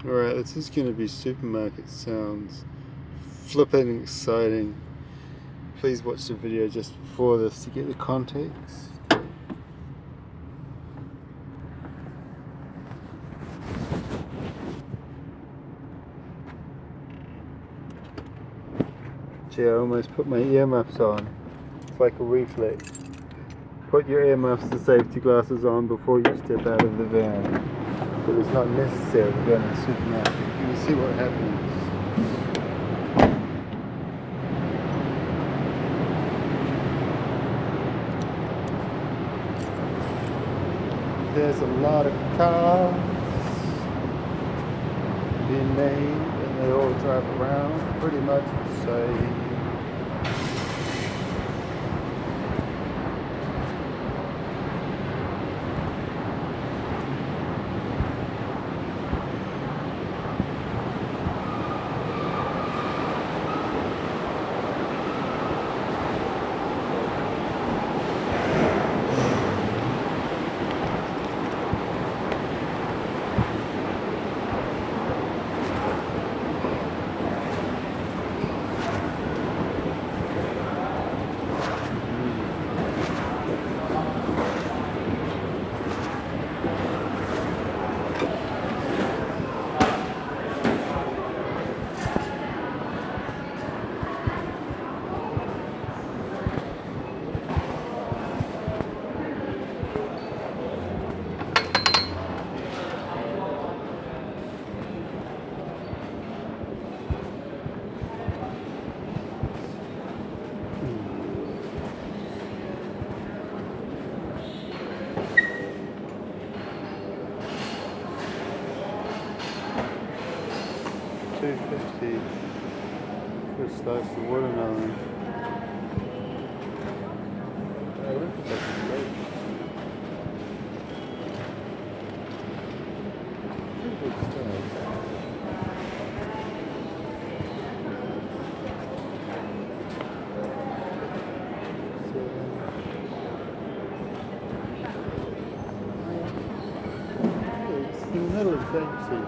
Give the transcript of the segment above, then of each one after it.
Alright, this is going to be supermarket sounds. Flippin' exciting. Please watch the video just before this to get the context. Gee, I almost put my earmuffs on. It's like a reflex. Put your earmuffs and safety glasses on before you step out of the van. But it's not necessary to go to the supermarket. You can see what happens. There's a lot of cars being made, and they all drive around pretty much the same. $2.50 for a slice of watermelon. I went for that great. Pretty good slice. It's in the middle of the season.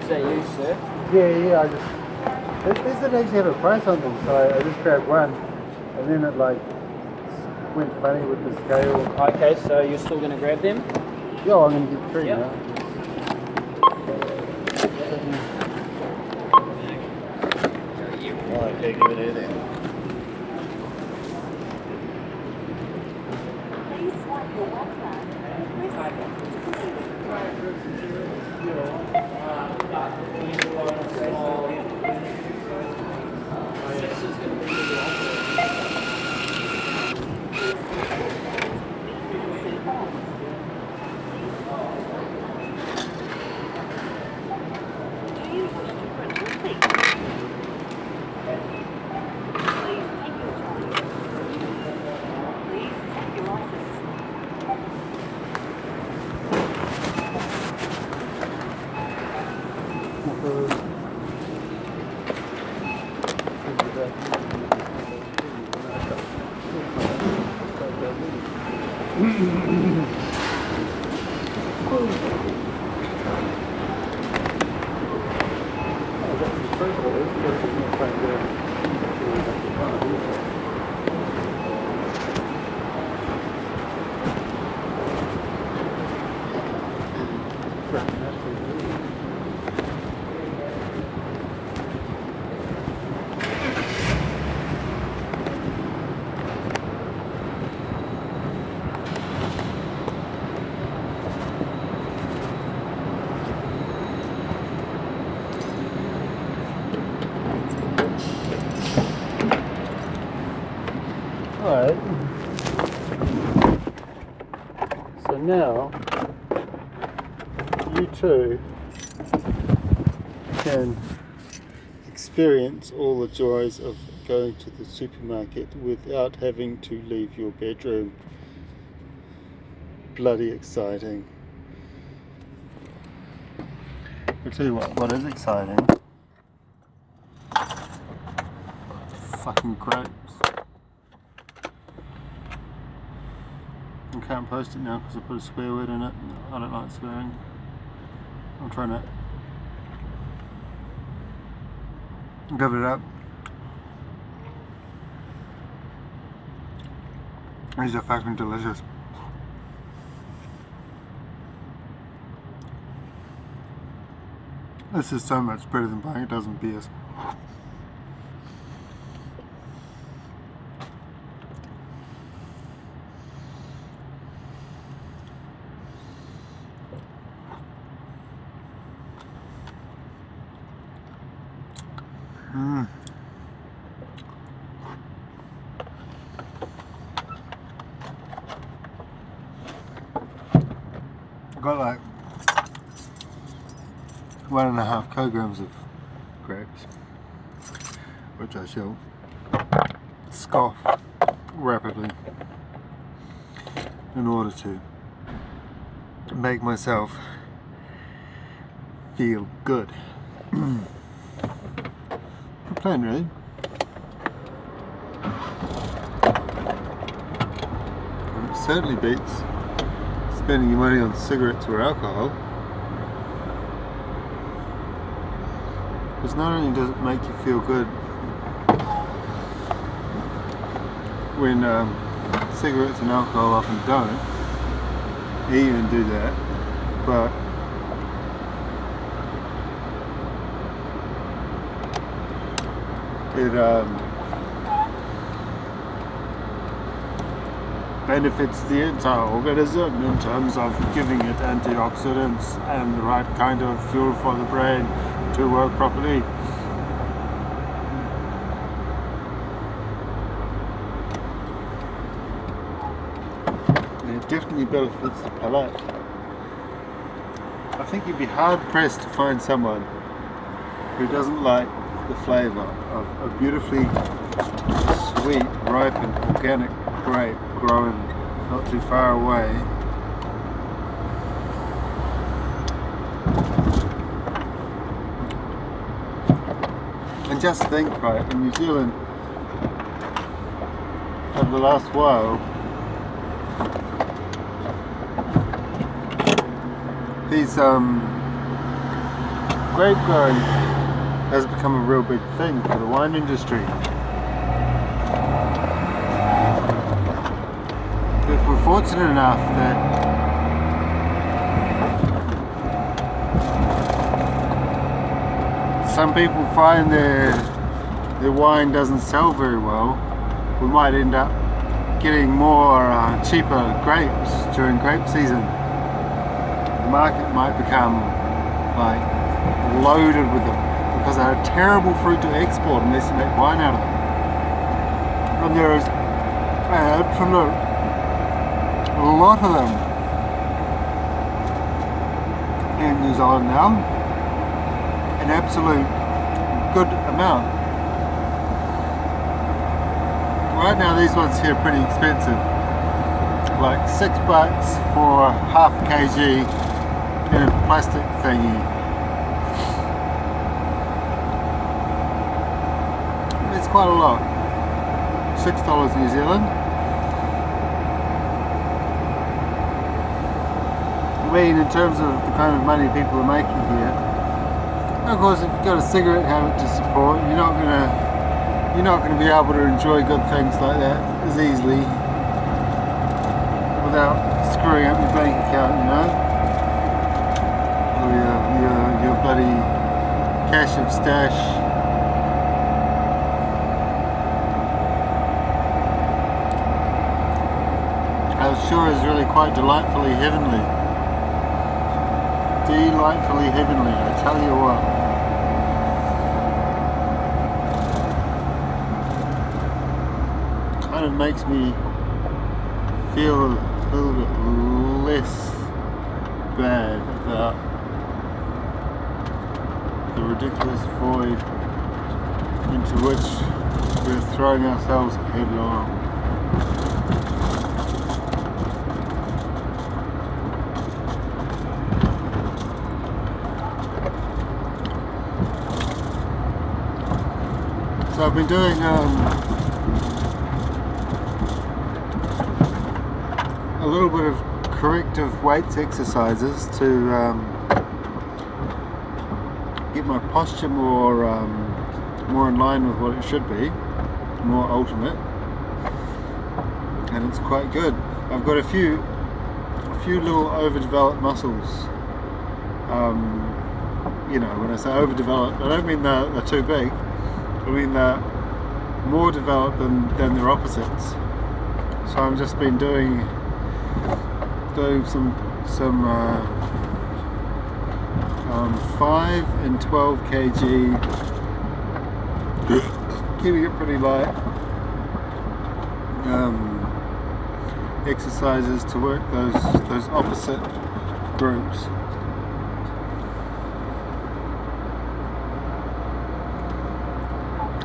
Is that you, sir? Yeah, I just... This didn't actually have a price on them, so I just grabbed one. And then it like went funny with the scale. Okay, so you're still going to grab them? Yeah, I'm going to get 3 Yep. now. Oh, okay, give it here then. Alright. So now you too can experience all the joys of going to the supermarket without having to leave your bedroom. Bloody exciting. I'll tell you what is exciting? Fucking grapes. I can't post it now because I put a swear word in it. I don't like swearing. I'm trying to give it up. These are fucking delicious. This is so much better than buying a dozen beers. got like 1.5 kilograms of grapes, which I shall scoff rapidly in order to make myself feel good. Good plan, really. And it certainly beats spending your money on cigarettes or alcohol. Because not only does it make you feel good when cigarettes and alcohol often don't even do that, but it benefits the entire organism in terms of giving it antioxidants and the right kind of fuel for the brain to work properly. It definitely benefits the palate. I think you'd be hard pressed to find someone who doesn't like the flavour of a beautifully sweet, ripened, organic grape grown not too far away. And just think, right, in New Zealand, over the last while, these grape growing has become a real big thing for the wine industry. If we're fortunate enough that some people find their wine doesn't sell very well, we might end up getting more cheaper grapes during grape season. The market might become like loaded with them because they're a terrible fruit to export unless you make wine out of them. And there is a lot of them in New Zealand now, an absolute good amount. Right now these ones here are pretty expensive, like $6 for half a kg in a plastic thingy. It's quite a lot. $6 New Zealand. I mean, in terms of the kind of money people are making here, of course, if you've got a cigarette habit to support, you're not gonna be able to enjoy good things like that as easily without screwing up your bank account, you know, or your bloody cash of stash. It sure is really quite delightfully heavenly. Delightfully heavenly, I tell you what. Kind of makes me feel a little bit less bad about the ridiculous void into which we're throwing ourselves headlong. So I've been doing a little bit of corrective weights exercises to get my posture more in line with what it should be, more ultimate, and it's quite good. I've got a few little overdeveloped muscles. You know, when I say overdeveloped, I don't mean they're too big. I mean they're more developed than their opposites. So I've just been doing some 5 and 12 kg, keeping it pretty light, exercises to work those opposite groups.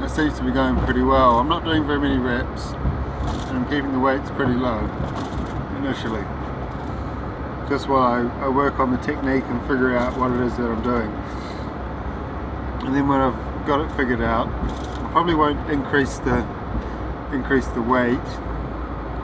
It seems to be going pretty well. I'm not doing very many reps and I'm keeping the weights pretty low initially. Just while I work on the technique and figure out what it is that I'm doing. And then when I've got it figured out, I probably won't increase the weight.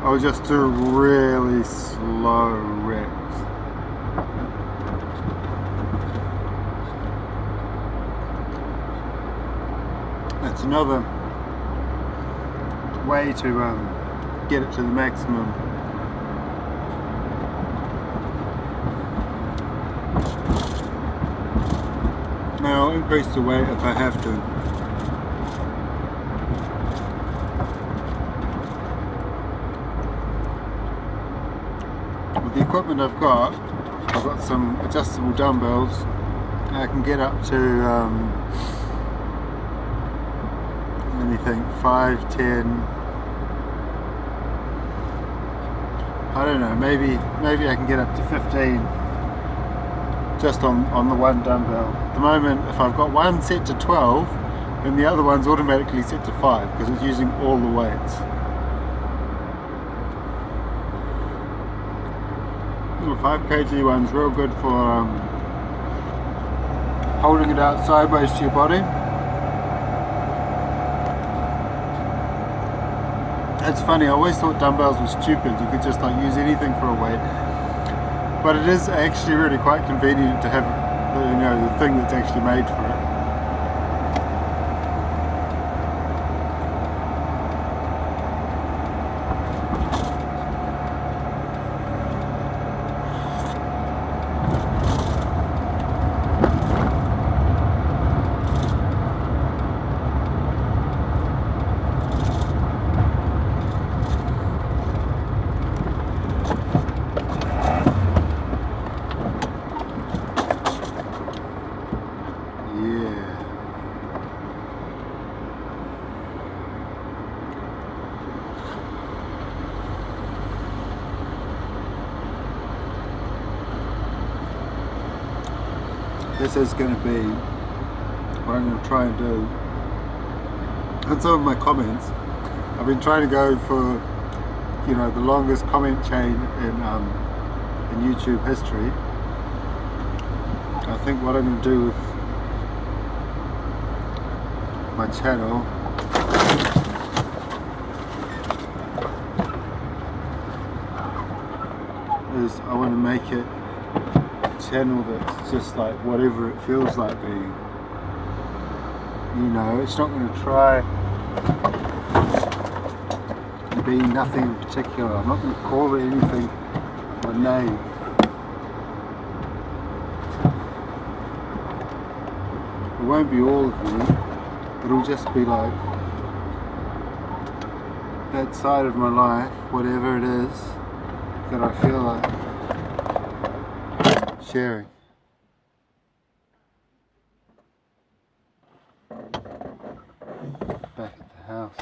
I'll just do really slow reps. That's another way to get it to the maximum. Now I'll increase the weight if I have to. With the equipment I've got some adjustable dumbbells. I can get up to let me think, 5, 10, I don't know, maybe I can get up to 15 just on the one dumbbell. At the moment, if I've got one set to 12, then the other one's automatically set to 5 because it's using all the weights. Little 5 kg one's real good for holding it out sideways to your body. It's funny, I always thought dumbbells were stupid. You could just like use anything for a weight. But it is actually really quite convenient to have the thing that's actually made for it. This is going to be what I'm going to try and do. And some of my comments, I've been trying to go for, the longest comment chain in YouTube history. I think what I'm going to do with my channel is I want to make it a channel that's just like whatever it feels like being. It's not going to try to be nothing in particular. I'm not going to call it anything by name. It won't be all of me. It'll just be like that side of my life, whatever it is that I feel like sharing. Back at the house.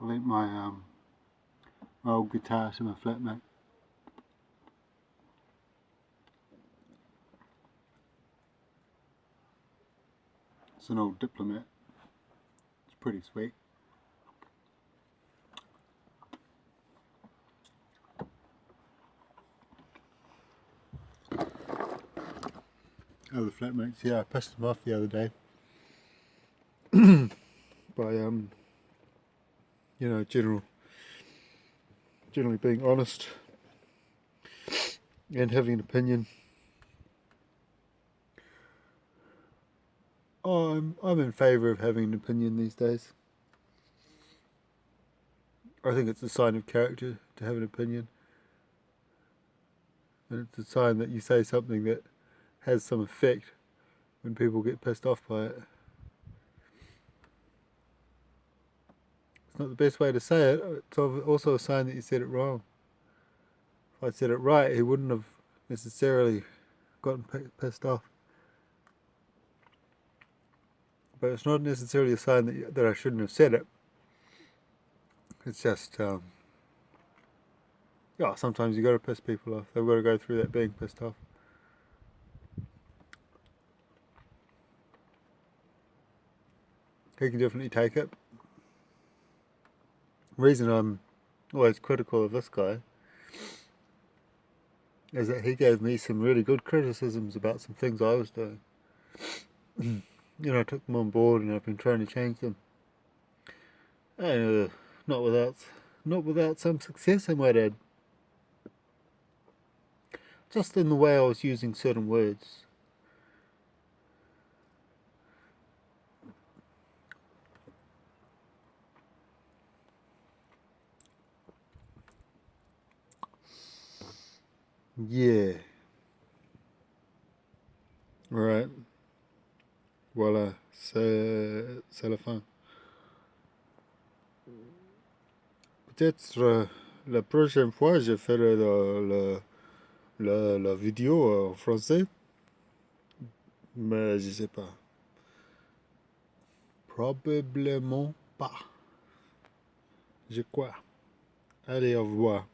I lent my old guitar to my flatmate. It's an old Diplomat. It's pretty sweet. Other flatmates, yeah, I pissed them off the other day by generally being honest and having an opinion. I'm in favour of having an opinion these days. I think it's a sign of character to have an opinion, and it's a sign that you say something that has some effect when people get pissed off by it. It's not the best way to say it. It's also a sign that you said it wrong. If I said it right, he wouldn't have necessarily gotten pissed off. But it's not necessarily a sign that I shouldn't have said it. It's just, yeah, sometimes you got to piss people off. They've got to go through that being pissed off. He can definitely take it. The reason I'm always critical of this guy is that he gave me some really good criticisms about some things I was doing. You know, I took them on board and I've been trying to change them. And not without some success, I might add. Just in the way I was using certain words. Yeah. Right. Voilà. C'est la fin. Peut-être la prochaine fois, je ferai la vidéo en français. Mais je sais pas. Probablement pas. Je crois. Allez, au revoir.